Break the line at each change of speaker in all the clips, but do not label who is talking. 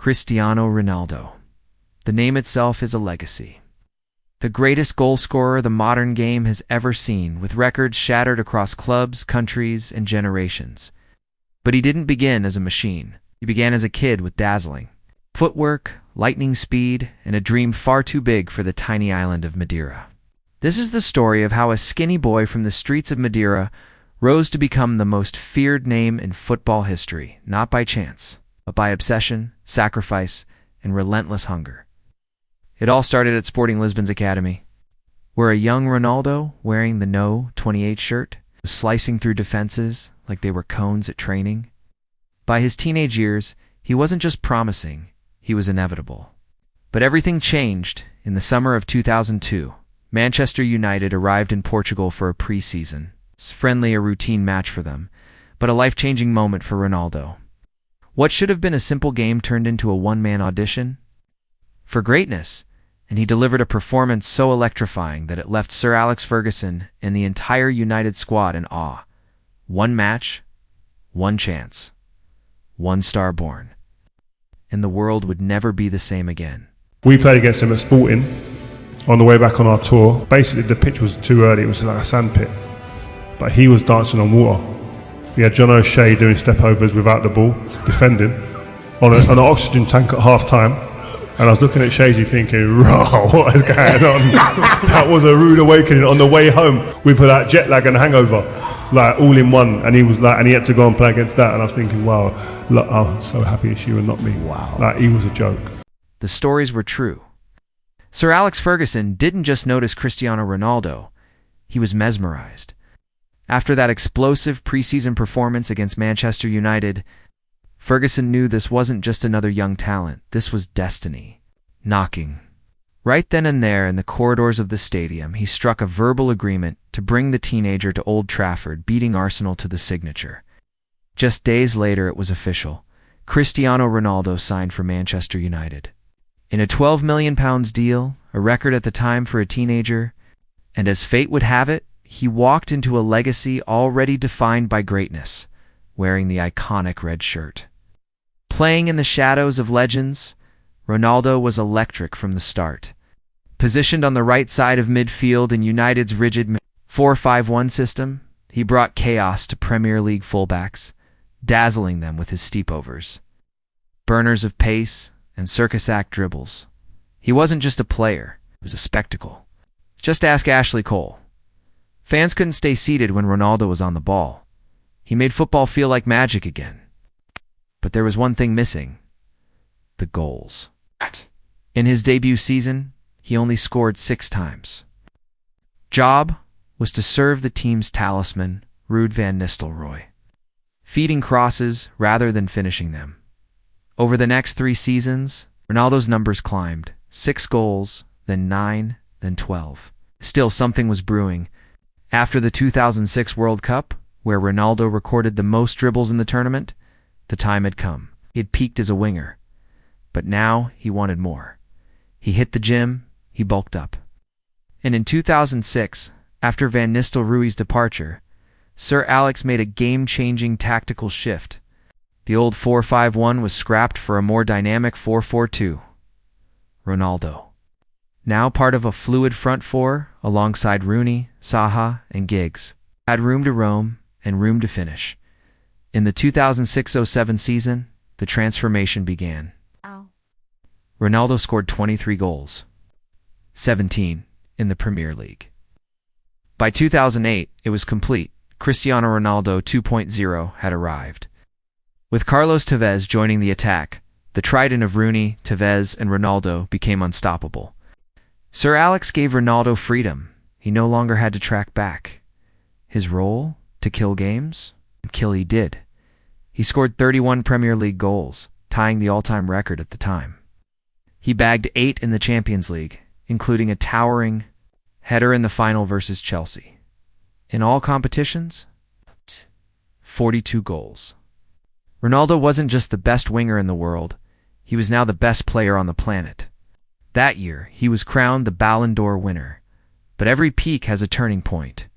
Cristiano Ronaldo. The name itself is a legacy. The greatest goal scorer the modern game has ever seen, with records shattered across clubs, countries, and generations. But he didn't begin as a machine. He began as a kid with dazzling footwork, lightning speed, and a dream far too big for the tiny island of Madeira. This is the story of how a skinny boy from the streets of Madeira rose to become the most feared name in football history, not by chance, but by obsession, sacrifice, and relentless hunger. It all started at Sporting Lisbon's academy, where a young Ronaldo, wearing the No. 28 shirt, was slicing through defenses like they were cones at training. By his teenage years, he wasn't just promising, he was inevitable. But everything changed in the summer of 2002. Manchester United arrived in Portugal for a pre-season. It's friendly, a routine match for them, but a life-changing moment for Ronaldo. What should have been a simple game turned into a one-man audition for greatness, and he delivered a performance so electrifying that it left Sir Alex Ferguson and the entire United squad in awe. One match, one chance, one star born, and the world would never be the same again.
We played against him at Sporting on the way back on our tour. Basically, the pitch was too early, it was like a sand pit, but he was dancing on water. We had John O'Shea doing stepovers without the ball, defending, on an oxygen tank at half time. And I was looking at Shazy thinking, "Raw, what is going on?" That was a rude awakening on the way home with that jet lag and hangover, like all in one. And he was like, and he had to go and play against that. And I was thinking, wow, look, I'm so happy it's you and not me.
Wow.
Like, he was a joke.
The stories were true. Sir Alex Ferguson didn't just notice Cristiano Ronaldo, he was mesmerized. After that explosive preseason performance against Manchester United, Ferguson knew this wasn't just another young talent, this was destiny. Knocking. Right then and there in the corridors of the stadium, he struck a verbal agreement to bring the teenager to Old Trafford, beating Arsenal to the signature. Just days later it was official. Cristiano Ronaldo signed for Manchester United. In a £12 million deal, a record at the time for a teenager, and as fate would have it, he walked into a legacy already defined by greatness, wearing the iconic red shirt. Playing in the shadows of legends, Ronaldo was electric from the start. Positioned on the right side of midfield in United's rigid 4-5-1 system, he brought chaos to Premier League fullbacks, dazzling them with his stepovers, burners of pace, and circus act dribbles. He wasn't just a player, he was a spectacle. Just ask Ashley Cole. Fans couldn't stay seated when Ronaldo was on the ball. He made football feel like magic again. But there was one thing missing: the goals. In his debut season, he only scored 6 times. Job was to serve the team's talisman, Ruud van Nistelrooy, feeding crosses rather than finishing them. Over the next 3 seasons, Ronaldo's numbers climbed: 6 goals, then 9, then 12. Still, something was brewing. After the 2006 World Cup, where Ronaldo recorded the most dribbles in the tournament, the time had come. He had peaked as a winger. But now he wanted more. He hit the gym, he bulked up. And in 2006, after Van Nistelrooy's departure, Sir Alex made a game-changing tactical shift. The old 4-5-1 was scrapped for a more dynamic 4-4-2. Ronaldo, now part of a fluid front four alongside Rooney, Saha, and Giggs, had room to roam and room to finish. In the 2006-07 season, the transformation began. Ronaldo scored 23 goals, 17 in the Premier League. By 2008, it was complete. Cristiano Ronaldo 2.0 had arrived. With Carlos Tevez joining the attack, the trident of Rooney, Tevez, and Ronaldo became unstoppable. Sir Alex gave Ronaldo freedom. He no longer had to track back. His role? To kill games? And kill he did. He scored 31 Premier League goals, tying the all-time record at the time. He bagged 8 in the Champions League, including a towering header in the final versus Chelsea. In all competitions, 42 goals. Ronaldo wasn't just the best winger in the world, he was now the best player on the planet. That year, he was crowned the Ballon d'Or winner. But every peak has a turning point.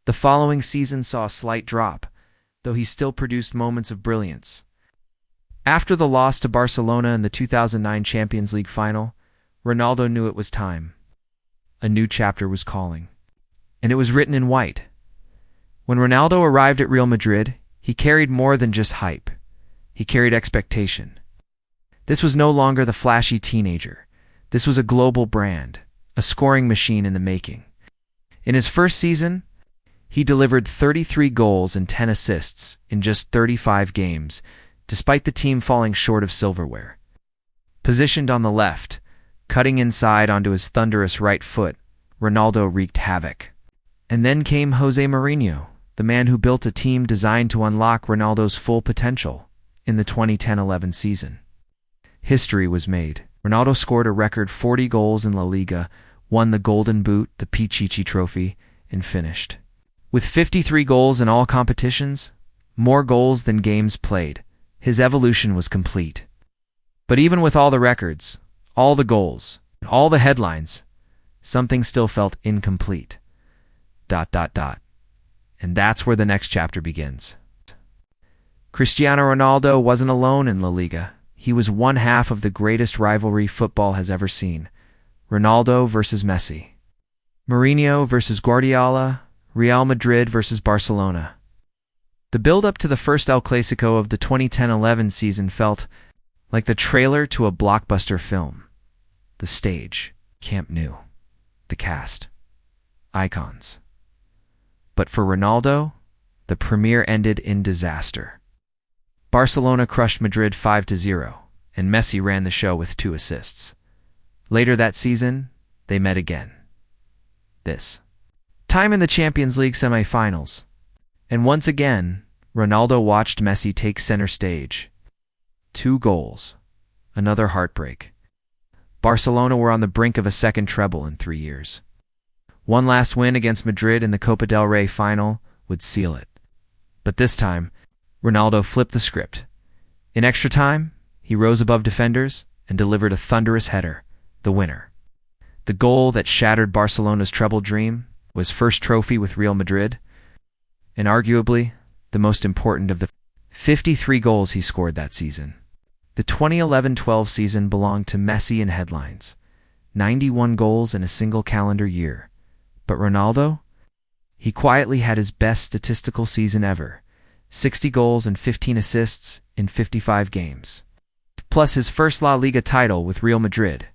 The following season saw a slight drop, though he still produced moments of brilliance. After the loss to Barcelona in the 2009 Champions League final, Ronaldo knew it was time. A new chapter was calling. And it was written in white. When Ronaldo arrived at Real Madrid, he carried more than just hype. He carried expectation. This was no longer the flashy teenager. This was a global brand, a scoring machine in the making. In his first season, he delivered 33 goals and 10 assists in just 35 games, despite the team falling short of silverware. Positioned on the left, cutting inside onto his thunderous right foot, Ronaldo wreaked havoc. And then came Jose Mourinho, the man who built a team designed to unlock Ronaldo's full potential in the 2010-11 season. History was made. Ronaldo scored a record 40 goals in La Liga, won the Golden Boot, the Pichichi Trophy, and finished with 53 goals in all competitions, more goals than games played. His evolution was complete. But even with all the records, all the goals, all the headlines, something still felt incomplete. ... And that's where the next chapter begins. Cristiano Ronaldo wasn't alone in La Liga. He was one half of the greatest rivalry football has ever seen. Ronaldo versus Messi. Mourinho versus Guardiola. Real Madrid versus Barcelona. The build-up to the first El Clásico of the 2010-11 season felt like the trailer to a blockbuster film. The stage, Camp Nou. The cast, icons. But for Ronaldo, the premiere ended in disaster. Barcelona crushed Madrid 5-0, and Messi ran the show with 2 assists. Later that season, they met again. This time in the Champions League semi-finals. And once again, Ronaldo watched Messi take center stage. 2 goals. Another heartbreak. Barcelona were on the brink of a second treble in 3 years. One last win against Madrid in the Copa del Rey final would seal it. But this time, Ronaldo flipped the script. In extra time, he rose above defenders and delivered a thunderous header, the winner. The goal that shattered Barcelona's treble dream was first trophy with Real Madrid, and arguably the most important of the 53 goals he scored that season. The 2011-12 season belonged to Messi in headlines. 91 goals in a single calendar year. But Ronaldo? He quietly had his best statistical season ever. 60 goals and 15 assists in 55 games. Plus his first La Liga title with Real Madrid.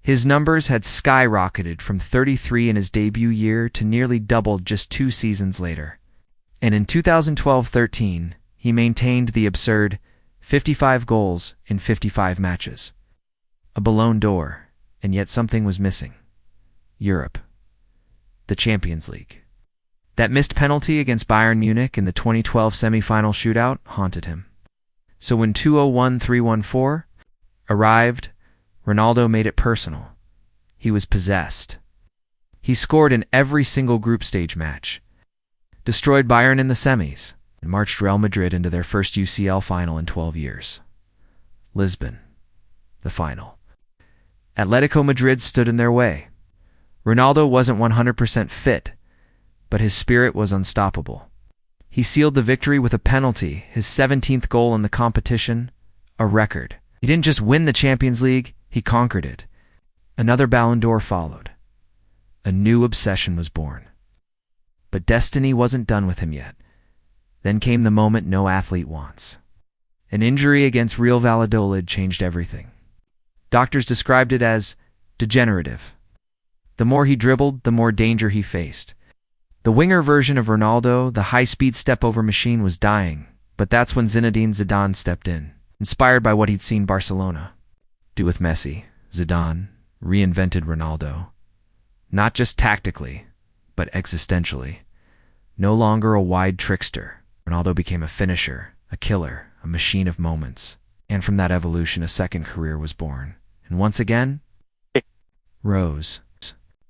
His numbers had skyrocketed from 33 in his debut year to nearly doubled just 2 seasons later. And in 2012-13, he maintained the absurd 55 goals in 55 matches. A Ballon d'Or, and yet something was missing. Europe. The Champions League. That missed penalty against Bayern Munich in the 2012 semi-final shootout haunted him. So when 2013-14 arrived, Ronaldo made it personal. He was possessed. He scored in every single group stage match, destroyed Bayern in the semis, and marched Real Madrid into their first UCL final in 12 years. Lisbon. The final. Atletico Madrid stood in their way. Ronaldo wasn't 100% fit, but his spirit was unstoppable. He sealed the victory with a penalty, his 17th goal in the competition, a record. He didn't just win the Champions League, he conquered it. Another Ballon d'Or followed. A new obsession was born. But destiny wasn't done with him yet. Then came the moment no athlete wants. An injury against Real Valladolid changed everything. Doctors described it as degenerative. The more he dribbled, the more danger he faced. The winger version of Ronaldo, the high-speed step-over machine, was dying, but that's when Zinedine Zidane stepped in, inspired by what he'd seen Barcelona do with Messi. Zidane reinvented Ronaldo, not just tactically, but existentially. No longer a wide trickster, Ronaldo became a finisher, a killer, a machine of moments. And from that evolution, a second career was born. And once again, rose.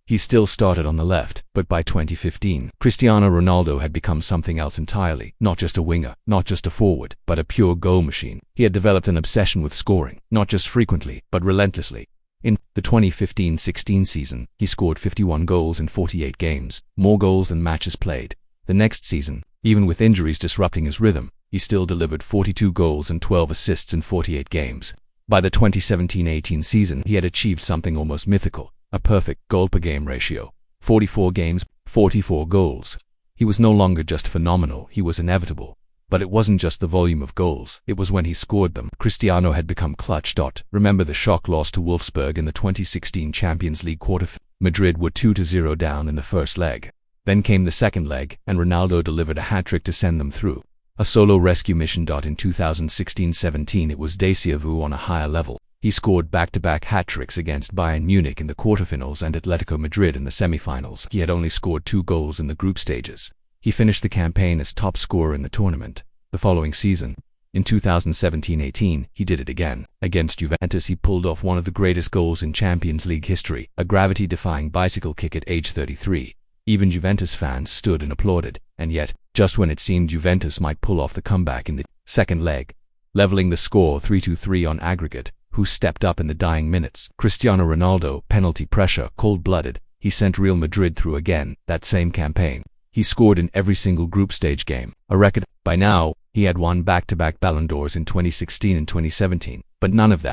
He still started on the left, but by 2015, Cristiano Ronaldo had become something else entirely. Not just a winger, not just a forward, but a pure goal machine. He had developed an obsession with scoring, not just frequently, but relentlessly. In the 2015-16 season, he scored 51 goals in 48 games, more goals than matches played. The next season, even with injuries disrupting his rhythm, he still delivered 42 goals and 12 assists in 48 games. By the 2017-18 season, he had achieved something almost mythical, a perfect goal-per-game ratio. 44 games, 44 goals. He was no longer just phenomenal, he was inevitable. But it wasn't just the volume of goals, it was when he scored them. Cristiano had become clutch. Remember the shock loss to Wolfsburg in the 2016 Champions League quarterfinal? Madrid were 2-0 down in the first leg. Then came the second leg, and Ronaldo delivered a hat-trick to send them through. A solo rescue mission. In 2016-17 it was déjà vu on a higher level. He scored back-to-back hat-tricks against Bayern Munich in the quarterfinals and Atletico Madrid in the semifinals. He had only scored 2 goals in the group stages. He finished the campaign as top scorer in the tournament. The following season, in 2017-18, he did it again. Against Juventus he pulled off one of the greatest goals in Champions League history, a gravity-defying bicycle kick at age 33. Even Juventus fans stood and applauded, and yet, just when it seemed Juventus might pull off the comeback in the second leg, leveling the score 3-3 on aggregate, who stepped up in the dying minutes? Cristiano Ronaldo. Penalty pressure, cold-blooded, he sent Real Madrid through again, that same campaign. He scored in every single group stage game, a record. By now, he had won back-to-back Ballon d'Ors in 2016 and 2017, but none of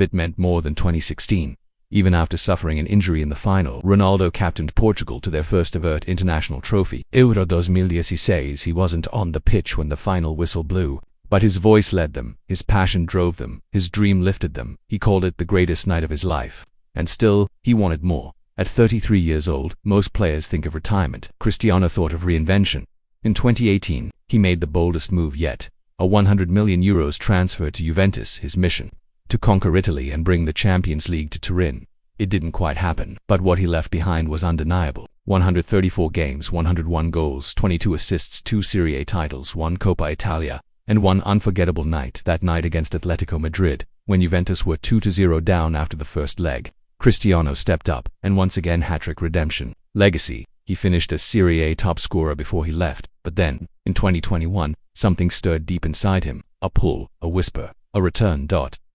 it meant more than 2016. Even after suffering an injury in the final, Ronaldo captained Portugal to their first-ever international trophy. Euro 2016, he wasn't on the pitch when the final whistle blew, but his voice led them, his passion drove them, his dream lifted them. He called it the greatest night of his life. And still, he wanted more. At 33 years old, most players think of retirement. Cristiano thought of reinvention. In 2018, he made the boldest move yet. A €100 million transfer to Juventus, his mission. To conquer Italy and bring the Champions League to Turin. It didn't quite happen, but what he left behind was undeniable. 134 games, 101 goals, 22 assists, 2 Serie A titles, 1 Coppa Italia, and one unforgettable night, that night against Atletico Madrid, when Juventus were 2-0 down after the first leg. Cristiano stepped up, and once again hat-trick redemption. Legacy. He finished as Serie A top scorer before he left, but then, in 2021, something stirred deep inside him. A pull, a whisper, a return.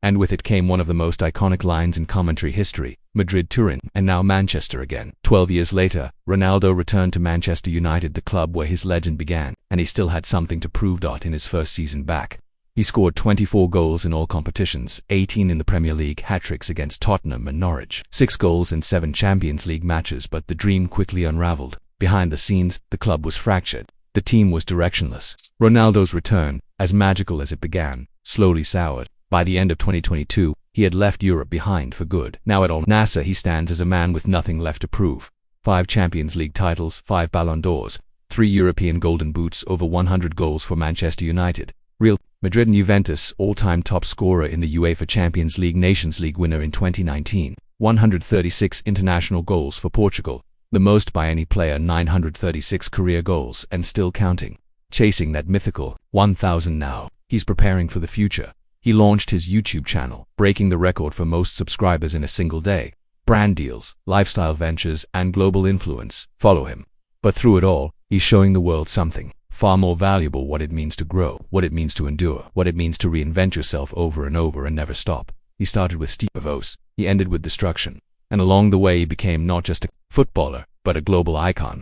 And with it came one of the most iconic lines in commentary history: Madrid-Turin, and now Manchester again. 12 years later, Ronaldo returned to Manchester United, the club where his legend began, and he still had something to prove. In his first season back, he scored 24 goals in all competitions, 18 in the Premier League, hat-tricks against Tottenham and Norwich, 6 goals in 7 Champions League matches. But the dream quickly unraveled. Behind the scenes, the club was fractured. The team was directionless. Ronaldo's return, as magical as it began, slowly soured. By the end of 2022, he had left Europe behind for good. Now at Al Nassr he stands as a man with nothing left to prove. 5 Champions League titles, 5 Ballon d'Ors, 3 European Golden Boots, over 100 goals for Manchester United. Real Madrid and Juventus, all-time top scorer in the UEFA Champions League, Nations League winner in 2019. 136 international goals for Portugal, the most by any player, 936 career goals, and still counting. Chasing that mythical 1,000 now. He's preparing for the future. He launched his YouTube channel, breaking the record for most subscribers in a single day. Brand deals, lifestyle ventures, and global influence follow him. But through it all, he's showing the world something far more valuable: what it means to grow, what it means to endure, what it means to reinvent yourself over and over and never stop. He started with Stepovers, he ended with destruction, and along the way he became not just a footballer, but a global icon.